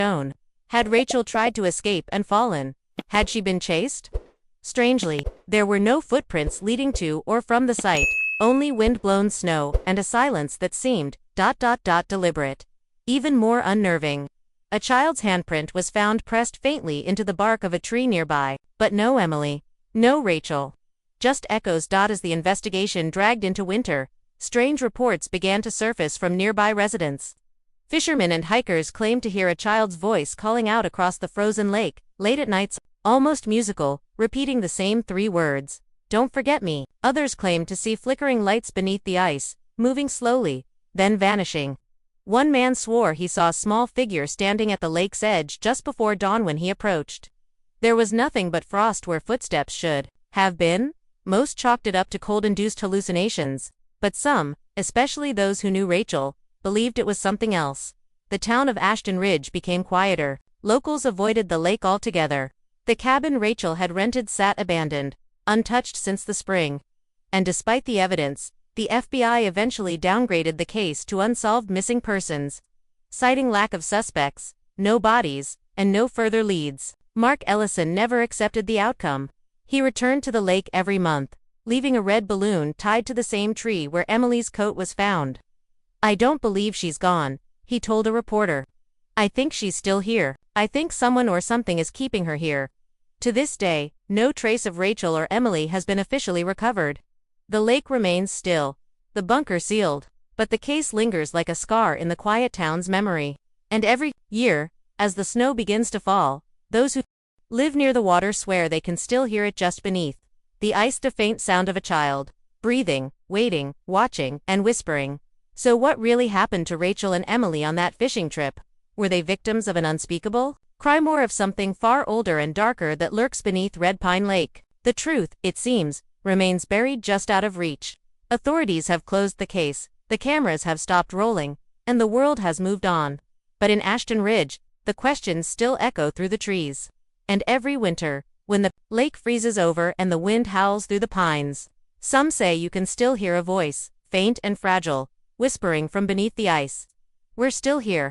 own. Had Rachel tried to escape and fallen? Had she been chased? Strangely, there were no footprints leading to or from the site, only wind-blown snow and a silence that seemed deliberate. Even more unnerving. A child's handprint was found pressed faintly into the bark of a tree nearby, but no Emily. No Rachel. Just echoes. As the investigation dragged into winter, strange reports began to surface from nearby residents. Fishermen and hikers claimed to hear a child's voice calling out across the frozen lake, late at nights, almost musical, repeating the same 3 words. Don't forget me. Others claimed to see flickering lights beneath the ice, moving slowly, then vanishing. One man swore he saw a small figure standing at the lake's edge just before dawn when he approached. There was nothing but frost where footsteps should have been. Most chalked it up to cold-induced hallucinations, but some, especially those who knew Rachel, believed it was something else. The town of Ashton Ridge became quieter. Locals avoided the lake altogether. The cabin Rachel had rented sat abandoned, untouched since the spring. And despite the evidence, the FBI eventually downgraded the case to unsolved missing persons, citing lack of suspects, no bodies, and no further leads. Mark Ellison never accepted the outcome. He returned to the lake every month, leaving a red balloon tied to the same tree where Emily's coat was found. I don't believe she's gone, he told a reporter. I think she's still here. I think someone or something is keeping her here. To this day, no trace of Rachel or Emily has been officially recovered. The lake remains still, the bunker sealed, but the case lingers like a scar in the quiet town's memory. And every year, as the snow begins to fall, those who live near the water swear they can still hear it just beneath the ice, the faint sound of a child, breathing, waiting, watching, and whispering. So what really happened to Rachel and Emily on that fishing trip? Were they victims of an unspeakable crime or of something far older and darker that lurks beneath Red Pine Lake? The truth, it seems, remains buried just out of reach. Authorities have closed the case, the cameras have stopped rolling, and the world has moved on. But in Ashton Ridge, the questions still echo through the trees. And every winter, when the lake freezes over and the wind howls through the pines, some say you can still hear a voice, faint and fragile, whispering from beneath the ice. We're still here.